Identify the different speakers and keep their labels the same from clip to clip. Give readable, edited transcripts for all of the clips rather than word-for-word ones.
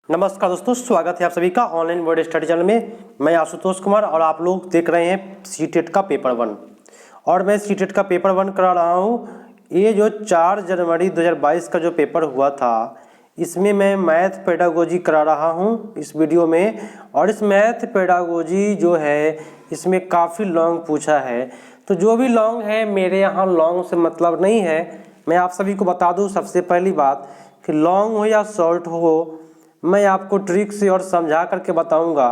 Speaker 1: नमस्कार दोस्तों, स्वागत है आप सभी का ऑनलाइन वर्ड स्टडी चैनल में। मैं आशुतोष कुमार और आप लोग देख रहे हैं सीटेट का पेपर 1 और मैं सीटेट का पेपर 1 करा रहा हूँ। ये जो 4 जनवरी 2022 का जो पेपर हुआ था, इसमें मैं मैथ पेडागोजी करा रहा हूँ इस वीडियो में। और इस मैथ पेडागोजी जो है इसमें काफ़ी लॉन्ग पूछा है, तो जो भी लॉन्ग है मेरे यहाँ लॉन्ग से मतलब नहीं है। मैं आप सभी को बता दूँ सबसे पहली बात कि लॉन्ग हो या शॉर्ट हो, मैं आपको ट्रिक से और समझा करके बताऊंगा।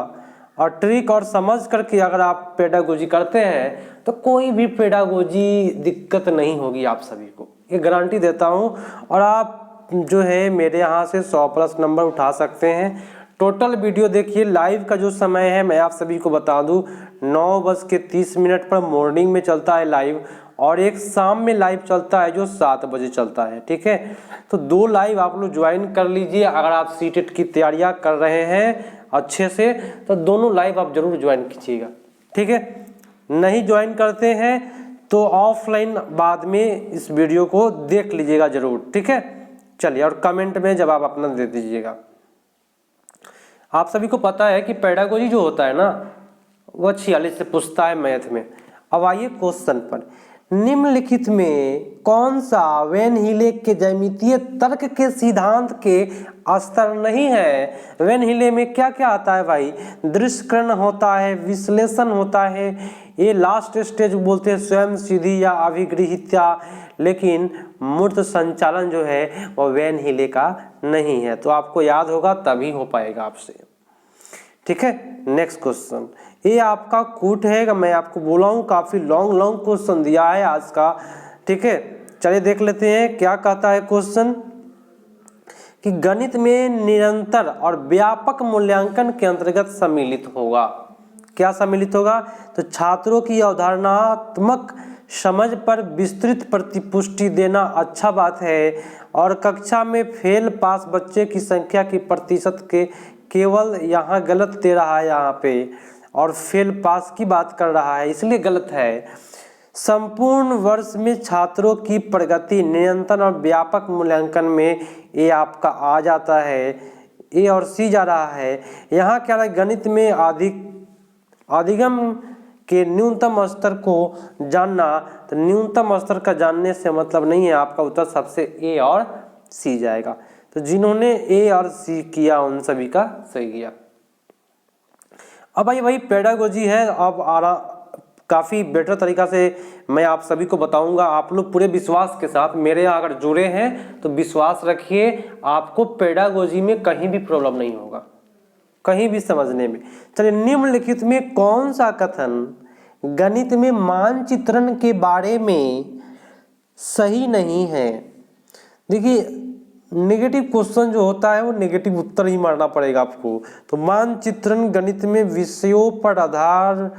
Speaker 1: और ट्रिक और समझ करके अगर आप पेडागोजी करते हैं तो कोई भी पेडागोजी दिक्कत नहीं होगी आप सभी को, ये गारंटी देता हूं। और आप जो है मेरे यहाँ से 100+ नंबर उठा सकते हैं। टोटल वीडियो देखिए, लाइव का जो समय है मैं आप सभी को बता दूं 9:30 पर मॉर्निंग में चलता है लाइव, और एक शाम में लाइव चलता है जो 7 बजे चलता है। ठीक है, तो 2 लाइव आप लोग ज्वाइन कर लीजिए। अगर आप सीटेट की तैयारियां कर रहे हैं अच्छे से तो दोनों लाइव आप जरूर ज्वाइन कीजिएगा। ठीक है, नहीं ज्वाइन करते हैं तो ऑफलाइन बाद में इस वीडियो को देख लीजिएगा जरूर। ठीक है, चलिए, और कमेंट में जवाब अपना दे दीजिएगा। आप सभी को पता है कि पेडागोजी जो होता है ना वह 46 से पूछता है मैथ में। अब आइए क्वेश्चन पर। निम्नलिखित में कौन सा वेन हिले के ज्यामितीय तर्क के सिद्धांत के स्तर नहीं है? वेन हिले में क्या क्या आता है भाई? दृश्यकरण होता है, विश्लेषण होता है, ये लास्ट स्टेज बोलते हैं स्वयं सिद्धि या अभिगृहिता, लेकिन मूर्त संचालन जो है वो वेन हिले का नहीं है। तो आपको याद होगा तभी हो पाएगा आपसे। ठीक है, नेक्स्ट क्वेश्चन। ये आपका कूट है, मैं आपको बोला हूँ काफी लॉन्ग क्वेश्चन दिया है आज का। ठीक है, चलिए देख लेते हैं क्या कहता है क्वेश्चन कि गणित में निरंतर और व्यापक मूल्यांकन के अंतर्गत सम्मिलित होगा। क्या सम्मिलित होगा? तो छात्रों की अवधारणात्मक समझ पर विस्तृत प्रतिपुष्टि देना अच्छा बात है, और कक्षा में फेल पास बच्चे की संख्या की प्रतिशत के केवल यहाँ गलत दे रहा है यहाँ पे, और फेल पास की बात कर रहा है इसलिए गलत है। संपूर्ण वर्ष में छात्रों की प्रगति निरंतर और व्यापक मूल्यांकन में ये आपका आ जाता है, ए और सी जा रहा है। यहाँ क्या है? गणित में अधिगम के न्यूनतम स्तर को जानना, तो न्यूनतम स्तर का जानने से मतलब नहीं है, आपका उत्तर सबसे ए और सी जाएगा। तो जिन्होंने ए और सी किया उन सभी का सही किया। अब भाई पेडागोजी है, अब काफ़ी बेटर तरीका से मैं आप सभी को बताऊंगा। आप लोग पूरे विश्वास के साथ मेरे यहाँ अगर जुड़े हैं तो विश्वास रखिए, आपको पेडागोजी में कहीं भी प्रॉब्लम नहीं होगा, कहीं भी समझने में। चलिए, निम्नलिखित में कौन सा कथन गणित में मानचित्रण के बारे में सही नहीं है? देखिए, नेगेटिव क्वेश्चन जो होता है वो नेगेटिव उत्तर ही मारना पड़ेगा आपको। तो मानचित्रण गणित में विषयों पर आधार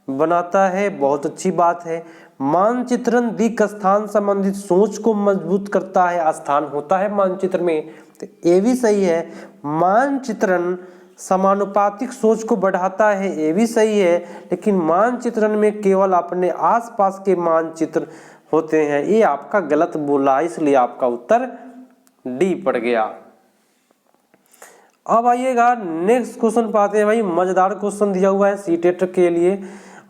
Speaker 1: बनाता है, बहुत अच्छी बात है। मानचित्रण दिक् स्थान संबंधित सोच को मजबूत करता है, स्थान होता है मानचित्र में, तो ये भी सही है। मानचित्रण समानुपातिक सोच को बढ़ाता है, ये भी सही है। लेकिन मानचित्रण में केवल अपने आसपास के मानचित्र होते हैं, ये आपका गलत बोला, इसलिए आपका उत्तर डी पड़ गया। अब आइएगा नेक्स्ट क्वेश्चन पाते हैं। भाई मजेदार क्वेश्चन दिया हुआ है सीटेट के लिए,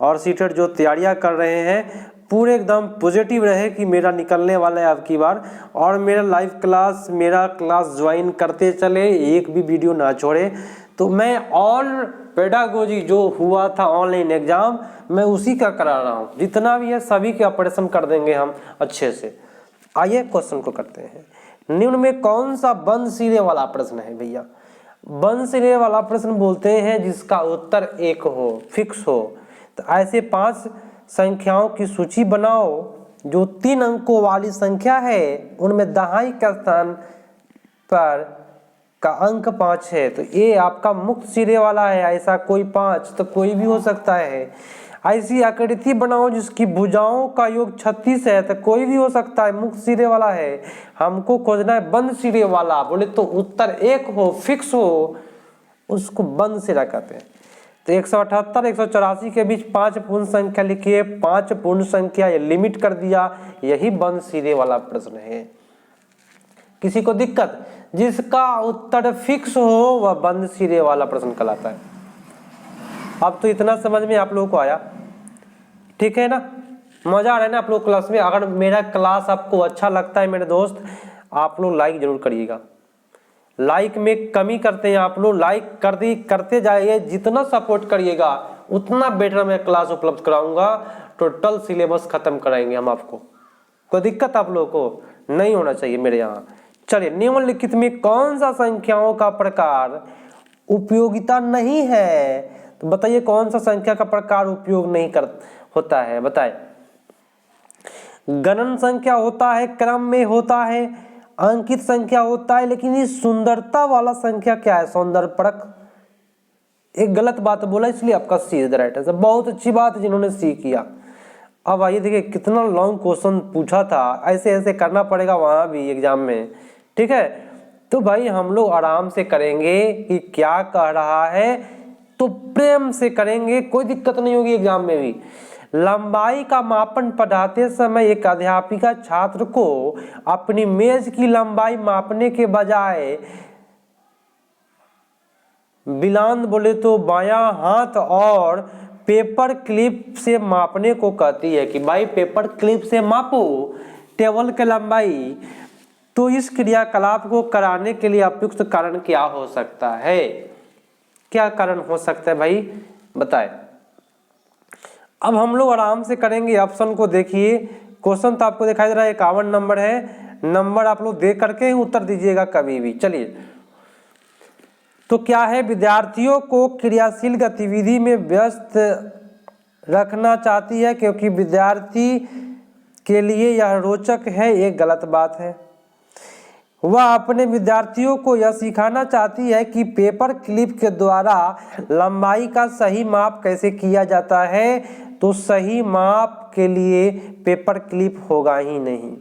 Speaker 1: और सीटेट जो तैयारियां कर रहे हैं पूरे एकदम पॉजिटिव रहे कि मेरा निकलने वाला है अब की बार। और मेरा लाइव क्लास, मेरा क्लास ज्वाइन करते चले, एक भी वीडियो ना छोड़े। तो मैं ऑल पेडागोजी जो हुआ था ऑनलाइन एग्जाम, मैं उसी का करा रहा हूँ। जितना भी है सभी के ऑपरेशन कर देंगे हम अच्छे से। आइए क्वेश्चन को करते हैं। निम्न में कौन सा बंद सिरे वाला प्रश्न है भैया? बंद सिरे वाला प्रश्न बोलते हैं जिसका उत्तर 1 हो, फिक्स हो। तो ऐसे 5 संख्याओं की सूची बनाओ जो 3 अंकों वाली संख्या है, उनमें दहाई का स्थान पर का अंक 5 है। तो ये आपका मुक्त सिरे वाला है। ऐसा कोई 5 तो कोई भी हो सकता है। ऐसी आकृति बनाओ जिसकी भुजाओं का योग 36 है, तो कोई भी हो सकता है, मुक्त सिरे वाला है। हमको खोजना है बंद सिरे वाला। बोले तो उत्तर 1 हो, फिक्स हो, उसको बंद सिरा कहते हैं। तो 178 184 के बीच 5 पूर्ण संख्या लिखिए। 5 पूर्ण संख्या ये लिमिट कर दिया, यही बंद सिरे वाला प्रश्न है। किसी को दिक्कत, जिसका उत्तर फिक्स हो वह बंद सिरे वाला प्रश्न कहलाता है। अब तो इतना समझ में आप लोगों को आया, ठीक है ना, मजा आ रहा है ना आप लोग क्लास में। अगर मेरा क्लास आपको अच्छा लगता है मेरे दोस्त, आप लोग लाइक जरूर करिएगा। लाइक में कमी करते हैं आप लोग, लाइक करते जाइए, जितना सपोर्ट करिएगा उतना बेटर मैं क्लास उपलब्ध कराऊंगा। टोटल सिलेबस खत्म कराएंगे हम आपको, कोई दिक्कत आप लोगों को नहीं होना चाहिए मेरे यहाँ। चलिए, निम्नलिखित में कौन सा संख्याओं का प्रकार उपयोगिता नहीं है, तो बताइए कौन सा संख्या का प्रकार उपयोग नहीं होता है, बताए। गणन संख्या होता है, क्रम में होता है, अंकित संख्या होता है, लेकिन ये सुंदरता वाला संख्या क्या है, सौंदर्यपरक। एक गलत बात बोला इसलिए आपका सी इज द राइट आंसर। बहुत अच्छी बात जिन्होंने सी किया। अब आइए देखिए कितना लॉन्ग क्वेश्चन पूछा था, ऐसे ऐसे करना पड़ेगा वहां भी एग्जाम में, ठीक है। तो भाई हम लोग आराम से करेंगे कि क्या कह रहा है, तो प्रेम से करेंगे, कोई दिक्कत नहीं होगी एग्जाम में भी। लंबाई का मापन पढ़ाते समय एक अध्यापिका छात्र को अपनी मेज की लंबाई मापने के बजाय बिलांद बोले तो बायां हाथ और पेपर क्लिप से मापने को कहती है कि भाई पेपर क्लिप से मापो टेबल की लंबाई। तो इस क्रियाकलाप को कराने के लिए उपयुक्त कारण क्या हो सकता है, क्या कारण हो सकता है भाई बताए। अब हम लोग आराम से करेंगे, ऑप्शन को देखिए। क्वेश्चन तो आपको दिखाई दे रहा है 51 नंबर है, नंबर आप लोग देख करके ही उत्तर दीजिएगा कभी भी। चलिए, तो क्या है, विद्यार्थियों को क्रियाशील गतिविधि में व्यस्त रखना चाहती है क्योंकि विद्यार्थी के लिए यह रोचक है, एक गलत बात है। वह अपने विद्यार्थियों को यह सिखाना चाहती है कि पेपर क्लिप के द्वारा लंबाई का सही माप कैसे किया जाता है, तो सही माप के लिए पेपर क्लिप होगा ही नहीं।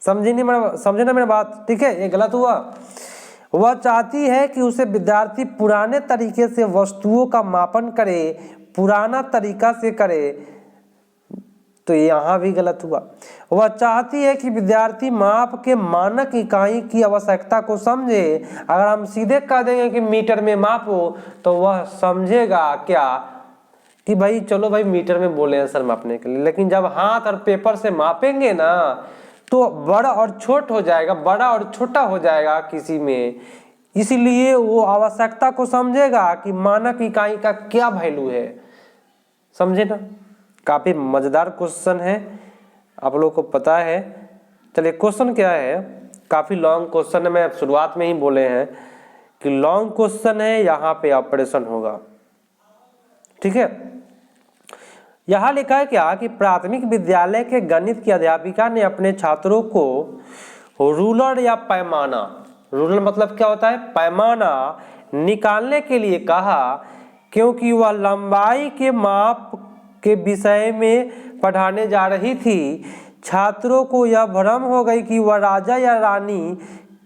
Speaker 1: समझे ना मेरा बात, ठीक है, ये गलत हुआ। वह चाहती है कि उसे विद्यार्थी पुराने तरीके से वस्तुओं का मापन करे, पुराना तरीका से करे, तो यहाँ भी गलत हुआ। वह चाहती है कि विद्यार्थी माप के मानक इकाई की आवश्यकता को समझे। अगर हम सीधे कह देंगे कि मीटर में मापो, तो वह समझेगा क्या कि भाई चलो भाई मीटर में बोले हैं सर मापने के लिए, लेकिन जब हाथ और पेपर से मापेंगे ना तो बड़ा और छोट हो जाएगा, बड़ा और छोटा हो जाएगा किसी में। इसलिए वो आवश्यकता को समझेगा कि मानक इकाई का क्या वैल्यू है, समझे ना। काफी मजेदार क्वेश्चन है, आप लोगों को पता है। चलिए, क्वेश्चन क्या है, काफी लॉन्ग क्वेश्चन है, मैं शुरुआत में ही बोले हैं कि लॉन्ग क्वेश्चन है, यहाँ पे ऑपरेशन होगा, ठीक है। यहाँ लिखा है क्या कि प्राथमिक विद्यालय के गणित की अध्यापिका ने अपने छात्रों को रूलर या पैमाना, रूलर मतलब क्या होता है, पैमाना निकालने के लिए कहा, क्योंकि वह लंबाई के माप के विषय में पढ़ाने जा रही थी। छात्रों को यह भ्रम हो गई कि वह राजा या रानी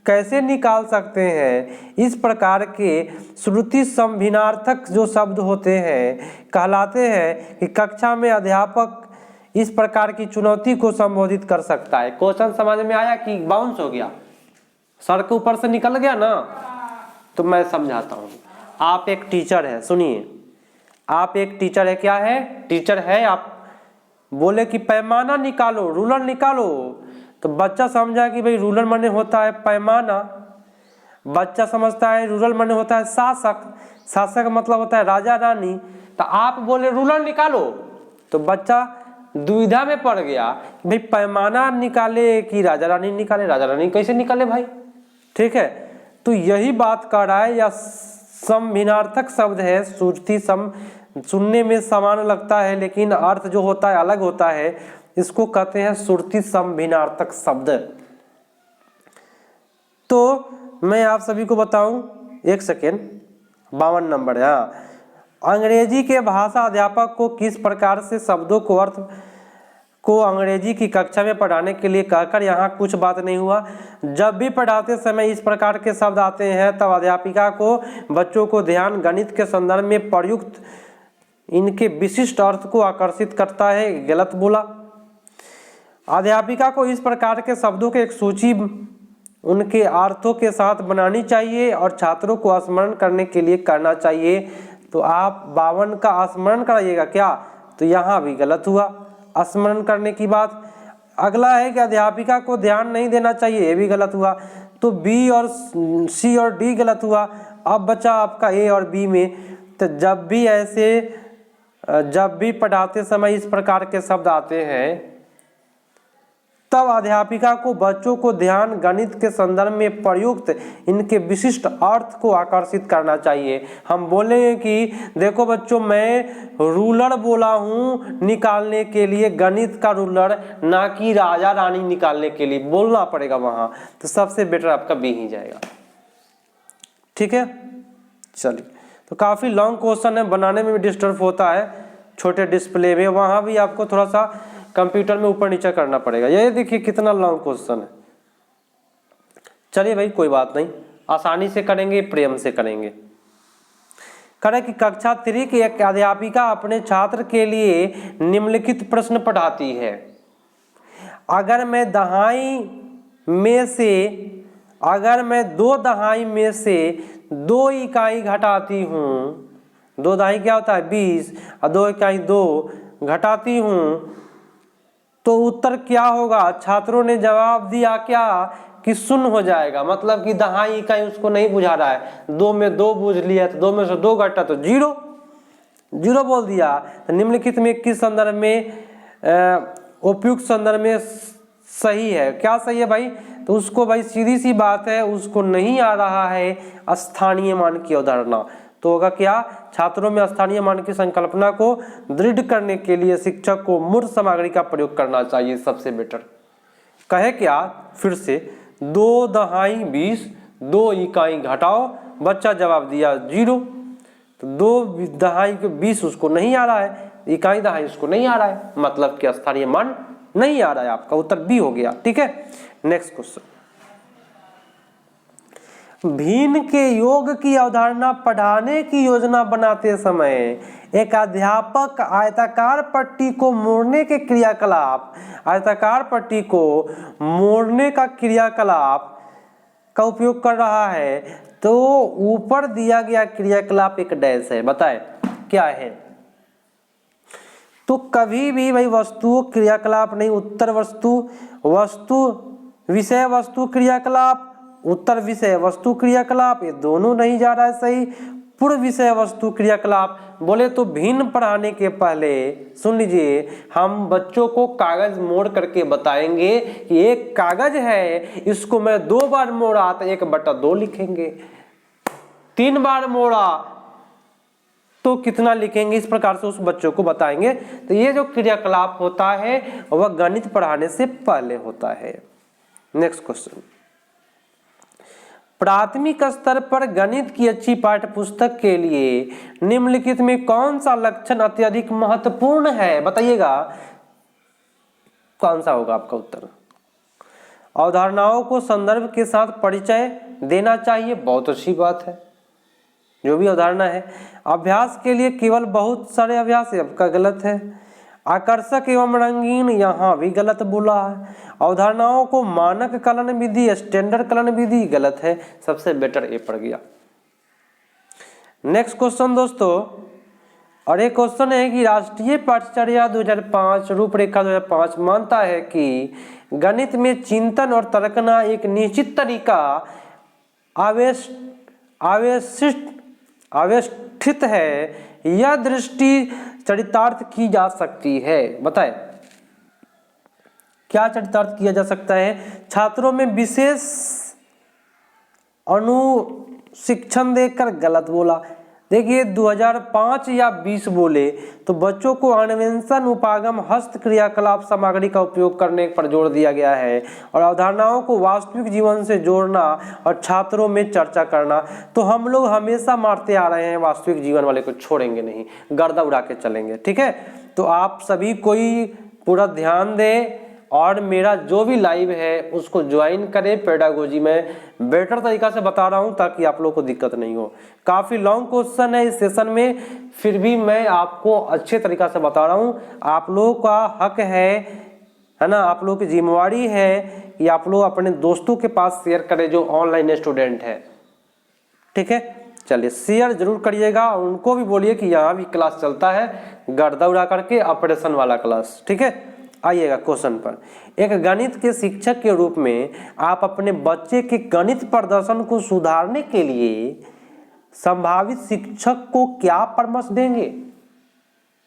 Speaker 1: कैसे निकाल सकते हैं। इस प्रकार के श्रुति संभिन्नार्थक जो शब्द होते हैं कहलाते हैं कि कक्षा में अध्यापक इस प्रकार की चुनौती को संबोधित कर सकता है। क्वेश्चन समझ में आया कि बाउंस हो गया, सर के ऊपर से निकल गया ना। तो मैं समझाता हूँ। आप एक टीचर है, सुनिए, आप एक टीचर है, क्या है, टीचर है। आप बोले कि पैमाना निकालो, रूलर निकालो, तो बच्चा समझा कि भाई रूलर माने होता है पैमाना। बच्चा समझता है रूलर माने होता है शासक, शासक मतलब होता है राजा रानी। तो आप बोले रूलर निकालो, तो बच्चा दुविधा में पड़ गया भाई पैमाना निकाले कि राजा रानी निकाले, राजा रानी कैसे निकाले भाई, ठीक है। तो यही बात कर रहा है, या संभिन्नार्थक शब्द है, श्रुति सम सुनने में समान लगता है लेकिन अर्थ जो होता है अलग होता है, इसको कहते हैं श्रुति संभिन्नार्थक शब्द। तो मैं आप सभी को बताऊं, एक सेकेंड, 52 नंबर है। अंग्रेजी के भाषा अध्यापक को किस प्रकार से शब्दों को अर्थ को अंग्रेजी की कक्षा में पढ़ाने के लिए कहकर यहाँ कुछ बात नहीं हुआ। जब भी पढ़ाते समय इस प्रकार के शब्द आते हैं तब अध्यापिका को बच्चों को ध्यान गणित के संदर्भ में प्रयुक्त इनके विशिष्ट अर्थ को आकर्षित करता है, गलत बोला। अध्यापिका को इस प्रकार के शब्दों की एक सूची उनके अर्थों के साथ बनानी चाहिए और छात्रों को स्मरण करने के लिए करना चाहिए। तो आप 52 का स्मरण कराइएगा क्या, तो यहाँ भी गलत हुआ स्मरण करने की बात। अगला है कि अध्यापिका को ध्यान नहीं देना चाहिए, ये भी गलत हुआ। तो बी और सी और डी गलत हुआ। अब बचा आपका ए और बी में। तो जब भी पढ़ाते समय इस प्रकार के शब्द आते हैं तब अध्यापिका को बच्चों को ध्यान गणित के संदर्भ में प्रयुक्त इनके विशिष्ट अर्थ को आकर्षित करना चाहिए। हम बोलेंगे कि देखो बच्चों, मैं रूलर बोला हूँ निकालने के लिए, गणित का रूलर, ना कि राजा रानी निकालने के लिए बोलना पड़ेगा वहाँ। तो सबसे बेटर आपका बी ही जाएगा। ठीक है, चलिए। तो काफ़ी लॉन्ग क्वेश्चन है, बनाने में भी डिस्टर्ब होता है छोटे डिस्प्ले में, वहाँ भी आपको थोड़ा सा कंप्यूटर में ऊपर नीचे करना पड़ेगा। ये देखिए कितना लॉन्ग क्वेश्चन है। चलिए भाई कोई बात नहीं, आसानी से करेंगे, प्रेम से करेंगे। करें कि कक्षा 3 की एक अध्यापिका अपने छात्र के लिए निम्नलिखित प्रश्न पढ़ाती है। अगर मैं 2 दहाई में से 2 इकाई घटाती हूँ, 2 दहाई क्या होता है 20, और 2 इकाई 2 घटाती हूँ तो उत्तर क्या होगा। छात्रों ने जवाब दिया क्या कि 0 हो जाएगा, मतलब कि दहाई इकाई उसको नहीं बुझा रहा है। 2 में 2 बूझ लिया, तो 2 में से 2 घटा तो 0 बोल दिया। तो निम्नलिखित में किस संदर्भ में उपयुक्त संदर्भ में सही है, क्या सही है भाई। तो उसको भाई सीधी सी बात है, उसको नहीं आ रहा है स्थानीय मान की अवधारणा। तो होगा क्या, छात्रों में स्थानीय मान की संकल्पना को दृढ़ करने के लिए शिक्षक को मूर्त सामग्री का प्रयोग करना चाहिए, सबसे बेटर। कहे क्या फिर से, 2 दहाई 20, 2 इकाई घटाओ, बच्चा जवाब दिया 0। तो 2 दहाई 20 उसको नहीं आ रहा है, इकाई दहाई उसको नहीं आ रहा है, मतलब कि स्थानीय मान नहीं आ रहा है। आपका उत्तर बी हो गया। ठीक है, नेक्स्ट क्वेश्चन। भिन्न के योग की अवधारणा पढ़ाने की योजना बनाते समय एक अध्यापक आयताकार पट्टी को मोड़ने के क्रियाकलाप, आयताकार पट्टी को मोड़ने का क्रियाकलाप का उपयोग कर रहा है। तो ऊपर दिया गया क्रियाकलाप एक डैश है, बताए क्या है। तो कभी भी भाई वस्तु क्रियाकलाप नहीं, उत्तर वस्तु, वस्तु विषय वस्तु क्रियाकलाप, उत्तर विषय वस्तु क्रियाकलाप, ये दोनों नहीं जा रहा है सही। पूर्व विषय वस्तु क्रियाकलाप बोले तो भिन्न पढ़ाने के पहले सुन लीजिए, हम बच्चों को कागज मोड़ करके बताएंगे कि एक कागज है, इसको मैं 2 बार मोड़ा तो 1/2 लिखेंगे, 3 बार मोड़ा तो कितना लिखेंगे, इस प्रकार से उस बच्चों को बताएंगे। तो ये जो क्रियाकलाप होता है वह गणित पढ़ाने से पहले होता है। Next question. प्राथमिक स्तर पर गणित की अच्छी पाठ्य पुस्तक के लिए निम्नलिखित में कौन सा लक्षण अत्यधिक महत्वपूर्ण है, बताइएगा कौन सा होगा आपका उत्तर। अवधारणाओं को संदर्भ के साथ परिचय देना चाहिए, बहुत अच्छी बात है, जो भी अवधारणा है। अभ्यास के लिए केवल बहुत सारे अभ्यास, आपका गलत है। आकर्षक एवं रंगीन, यहाँ भी गलत बोला है। अवधारणाओं को मानक कलन विधि, स्टैंडर्ड कलन विधि, गलत है, सबसे बेटर ए पड़ गया। नेक्स्ट क्वेश्चन दोस्तों, और एक क्वेश्चन है कि राष्ट्रीय पाठ्यचर्या 2005 रूपरेखा 2005 मानता है कि गणित में चिंतन और तर्कना एक निश्चित तरीका आवेष्टित है, यह दृष्टि चरितार्थ की जा सकती है, बताए क्या चरितार्थ किया जा सकता है। छात्रों में विशेष अनुशिक्षण देकर, गलत बोला। देखिए 2005 या 20 बोले तो बच्चों को अन्वेषण, उपागम, हस्त क्रियाकलाप सामग्री का उपयोग करने पर जोर दिया गया है और अवधारणाओं को वास्तविक जीवन से जोड़ना और छात्रों में चर्चा करना। तो हम लोग हमेशा मारते आ रहे हैं, वास्तविक जीवन वाले को छोड़ेंगे नहीं, गर्दा उड़ा के चलेंगे। ठीक है, तो आप सभी कोई पूरा ध्यान दें और मेरा जो भी लाइव है उसको ज्वाइन करें। पेडागोजी में बेटर तरीका से बता रहा हूं ताकि आप लोगों को दिक्कत नहीं हो। काफ़ी लॉन्ग क्वेश्चन है इस सेशन में, फिर भी मैं आपको अच्छे तरीका से बता रहा हूं। आप लोगों का हक है है ना। आप लोगों की जिम्मेवारी है कि आप लोग अपने दोस्तों के पास शेयर करें जो ऑनलाइन स्टूडेंट है, ठीक है। चलिए शेयर जरूर करिएगा, उनको भी बोलिए कि यहाँ भी क्लास चलता है गर्दा उड़ा करके, ऑपरेशन वाला क्लास, ठीक है। आइएगा क्वेश्चन पर। एक गणित के शिक्षक के रूप में आप अपने बच्चे के गणित प्रदर्शन को सुधारने के लिए संभावित शिक्षक को क्या परामर्श देंगे?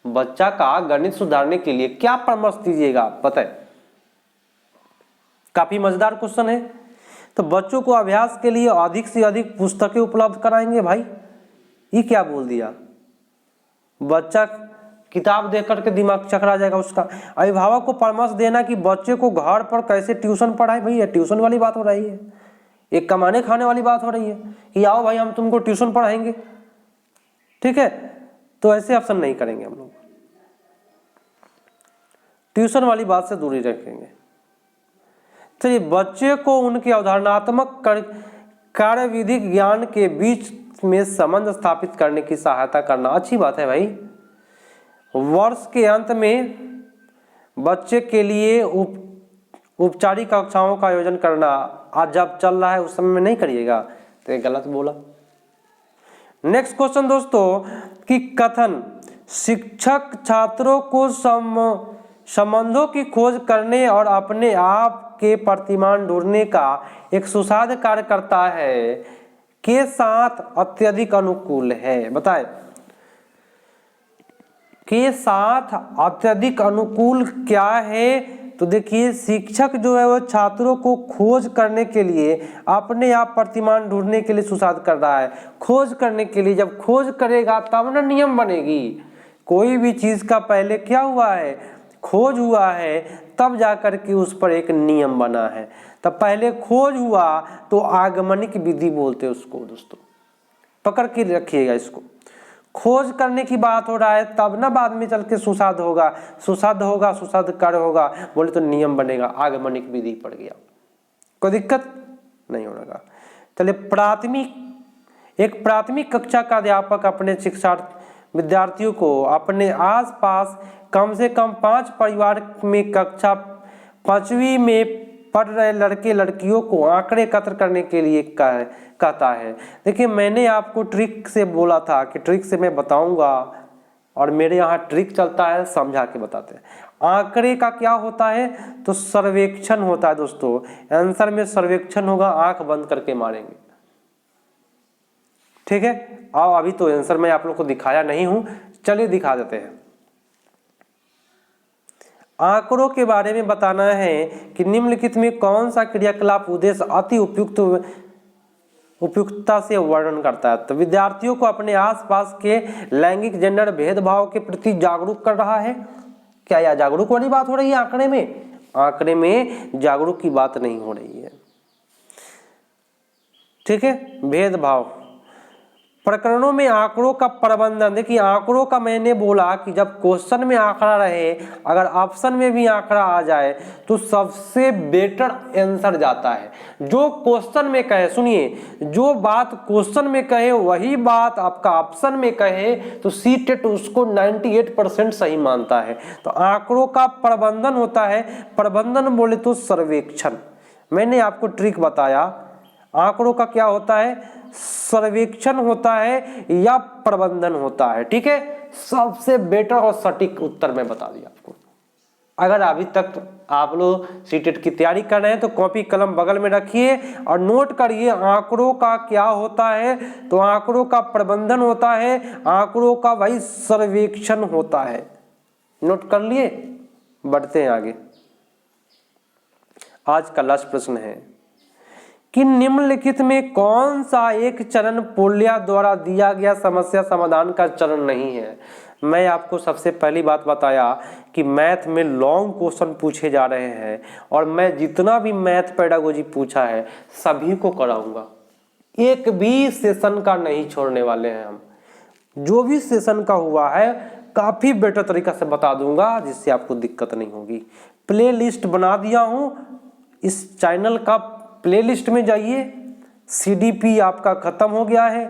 Speaker 1: बच्चा का गणित सुधारने के लिए क्या परामर्श दीजिएगा आप बताएं। काफी मजेदार क्वेश्चन है। तो बच्चों को अभ्यास के लिए अधिक से अधिक पुस्तकें उपलब्ध कराएंगे। भाई ये क्या बोल दिया, बच्चा किताब देख करके दिमाग चकरा जाएगा उसका। अभिभावक को परामर्श देना कि बच्चे को घर पर कैसे ट्यूशन पढ़ाए। भाई ये ट्यूशन वाली बात हो रही है, एक कमाने खाने वाली बात हो रही है कि आओ भाई हम तुमको ट्यूशन पढ़ाएंगे, ठीक है। तो ऐसे ऑप्शन नहीं करेंगे हम लोग, ट्यूशन वाली बात से दूरी रखेंगे। चलिए बच्चे को उनके अवधारणात्मक कार्यविधिक ज्ञान के बीच में संबंध स्थापित करने की सहायता करना, अच्छी बात है भाई। वर्ष के अंत में बच्चे के लिए औपचारिक कक्षाओं का आयोजन करना, आज जब चल रहा है उस समय में नहीं करिएगा, तो ये गलत बोला। नेक्स्ट क्वेश्चन दोस्तों कि कथन शिक्षक छात्रों को संबंधों की खोज करने और अपने आप के प्रतिमान ढूंढने का एक सुसाध्य कार्य करता है के साथ अत्यधिक अनुकूल है। बताए के साथ अत्यधिक अनुकूल क्या है? तो देखिए शिक्षक जो है वो छात्रों को खोज करने के लिए, अपने आप प्रतिमान ढूंढने के लिए सुसाध्य कर रहा है। खोज करने के लिए, जब खोज करेगा तब ना नियम बनेगी। कोई भी चीज का पहले क्या हुआ है, खोज हुआ है, तब जाकर के उस पर एक नियम बना है। तब पहले खोज हुआ तो आगमनिक विधि बोलते हैं उसको। दोस्तों पकड़ के रखिएगा इसको, खोज करने की बात हो रहा है तब ना बाद में चल के सुसाध्य होगा, सुसाध्य होगा, सुसाध्य कार्य होगा, बोले तो नियम बनेगा, आगमनिक विधि पड़ गया, कोई दिक्कत नहीं होगा। चलिए एक प्राथमिक कक्षा का अध्यापक अपने विद्यार्थियों को अपने आसपास कम से कम 5 परिवार में कक्षा 5वीं में पढ़ रहे लड़के लड़कियों को आंकड़े एकत्र करने के लिए कहता है। देखिए मैंने आपको ट्रिक से बोला था कि ट्रिक से मैं बताऊंगा, और मेरे यहाँ ट्रिक चलता है, समझा के बताते हैं। आंकड़े का क्या होता है? तो सर्वेक्षण होता है दोस्तों। आंसर में सर्वेक्षण होगा, आंख बंद करके मारेंगे, ठीक है। आओ अभी तो आंसर मैं आप लोग को दिखाया नहीं हूं, चलिए दिखा देते हैं। आंकड़ों के बारे में बताना है कि निम्नलिखित में कौन सा क्रियाकलाप उद्देश्य अति उपयुक्तता से वर्णन करता है। तो विद्यार्थियों को अपने आसपास के लैंगिक जेंडर भेदभाव के प्रति जागरूक कर रहा है। क्या यह जागरूक वाली बात हो रही है आंकड़े में? आंकड़े में जागरूक की बात नहीं हो रही है, ठीक है। भेदभाव प्रकरणों में आंकड़ों का प्रबंधन। देखिए आंकड़ों का मैंने बोला कि जब क्वेश्चन में आंकड़ा रहे, अगर ऑप्शन में भी आंकड़ा आ जाए तो सबसे बेटर आंसर जाता है। जो क्वेश्चन में कहे, सुनिए, जो बात क्वेश्चन में कहे वही बात आपका ऑप्शन में कहे तो सीटेट उसको 98% सही मानता है। तो आंकड़ों का प्रबंधन होता है, प्रबंधन बोले तो सर्वेक्षण। मैंने आपको ट्रिक बताया, आंकड़ों का क्या होता है? सर्वेक्षण होता है या प्रबंधन होता है, ठीक है। सबसे बेटर और सटीक उत्तर मैं बता दिया आपको। अगर अभी तक आप लोग सीटेट की तैयारी कर रहे हैं तो कॉपी कलम बगल में रखिए और नोट करिए आंकड़ों का क्या होता है। तो आंकड़ों का प्रबंधन होता है, आंकड़ों का भाई सर्वेक्षण होता है। नोट कर लिए, बढ़ते हैं आगे। आज का लास्ट प्रश्न है कि निम्नलिखित में कौन सा एक चरण पोलिया द्वारा दिया गया समस्या समाधान का चरण नहीं है। मैं आपको सबसे पहली बात बताया कि मैथ में लॉन्ग क्वेश्चन पूछे जा रहे हैं और मैं जितना भी मैथ पेडागोजी पूछा है सभी को कराऊंगा, एक भी सेशन का नहीं छोड़ने वाले हैं हम। जो भी सेशन का हुआ है काफी बेटर तरीका से बता दूंगा जिससे आपको दिक्कत नहीं होगी। प्ले लिस्ट बना दिया हूं, इस चैनल का प्लेलिस्ट में जाइए। CDP आपका खत्म हो गया है,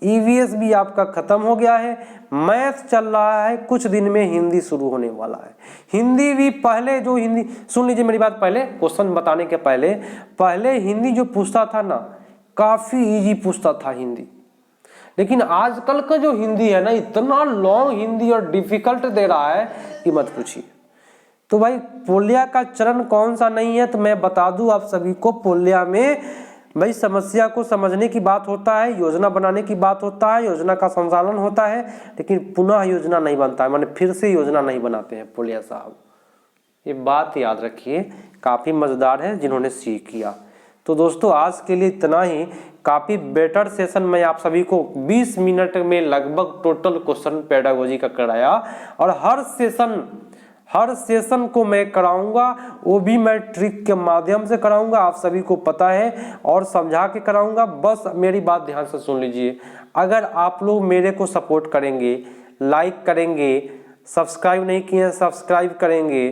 Speaker 1: ईवीएस भी आपका खत्म हो गया है, मैथ चल रहा है, कुछ दिन में हिंदी शुरू होने वाला है। हिंदी भी पहले जो हिंदी, सुन लीजिए मेरी बात, पहले क्वेश्चन बताने के पहले हिंदी जो पूछता था ना, काफी इजी पूछता था हिंदी, लेकिन आजकल का जो हिंदी है ना, इतना लॉन्ग हिंदी और डिफिकल्ट दे रहा है कि मत पूछिए। तो भाई पोलिया का चरण कौन सा नहीं है, तो मैं बता दूं आप सभी को, पोलिया में भाई समस्या को समझने की बात होता है, योजना बनाने की बात होता है, योजना का संचालन होता है, लेकिन पुनः योजना नहीं बनता है, माने फिर से योजना नहीं बनाते हैं पोलिया साहब। ये बात याद रखिए, काफ़ी मज़ेदार है जिन्होंने सीख किया। तो दोस्तों आज के लिए इतना ही। काफ़ी बेटर सेशन मैं आप सभी को 20 मिनट में लगभग टोटल क्वेश्चन पेडागोजी का कराया, और हर सेशन को मैं कराऊंगा, वो भी मैं ट्रिक के माध्यम से कराऊंगा, आप सभी को पता है, और समझा के कराऊंगा। बस मेरी बात ध्यान से सुन लीजिए, अगर आप लोग मेरे को सपोर्ट करेंगे, लाइक करेंगे, सब्सक्राइब नहीं किए हैं सब्सक्राइब करेंगे,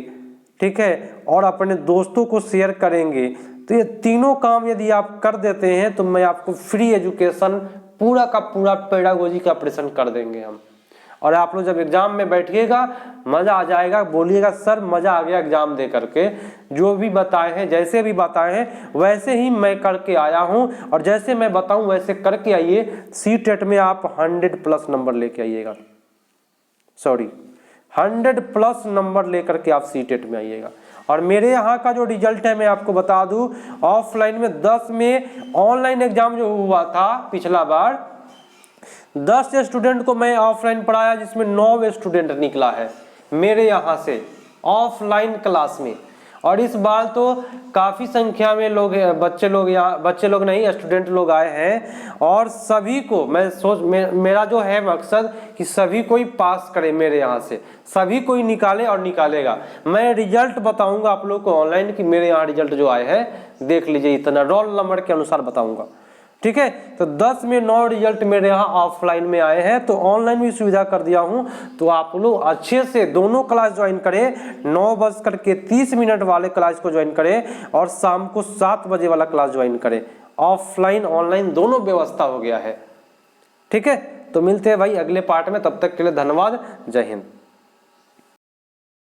Speaker 1: ठीक है, और अपने दोस्तों को शेयर करेंगे, तो ये तीनों काम यदि आप कर देते हैं तो मैं आपको फ्री एजुकेशन पूरा का पूरा पेडागोजी का ऑपरेशन कर देंगे हम। और आप लोग जब एग्जाम में बैठिएगा मजा आ जाएगा, बोलिएगा सर मजा आ गया एग्जाम दे करके, जो भी बताए हैं जैसे भी बताए हैं वैसे ही मैं करके आया हूं, और जैसे मैं बताऊं वैसे करके आइए। सीटेट में आप 100+ नंबर लेके आइएगा, 100+ नंबर लेकर के आप सीटेट में आइएगा। और मेरे यहाँ का जो रिजल्ट है मैं आपको बता दूं, ऑफलाइन में 10 में ऑनलाइन एग्जाम जो हुआ था पिछला बार, 10 स्टूडेंट को मैं ऑफलाइन पढ़ाया, जिसमें 9 स्टूडेंट निकला है मेरे यहाँ से ऑफलाइन क्लास में। और इस बार तो काफ़ी संख्या में लोग बच्चे लोग नहीं स्टूडेंट लोग आए हैं, और सभी को मेरा जो है मकसद कि सभी कोई पास करे मेरे यहाँ से, सभी कोई निकाले और निकालेगा। मैं रिजल्ट बताऊंगा आप लोग को ऑनलाइन कि मेरे यहाँ रिजल्ट जो आए हैं देख लीजिए, इतना रोल नंबर के अनुसार बताऊंगा, ठीक है। तो 10 में 9 रिजल्ट मेरे यहाँ ऑफलाइन में आए हैं, तो ऑनलाइन भी सुविधा कर दिया हूँ। तो आप लोग अच्छे से दोनों क्लास ज्वाइन करें, 9:30 वाले क्लास को ज्वाइन करें, और शाम को 7 बजे वाला क्लास ज्वाइन करें। ऑफलाइन ऑनलाइन दोनों व्यवस्था हो गया है, ठीक है। तो मिलते हैं भाई अगले पार्ट में, तब तक के लिए धन्यवाद, जय हिंद।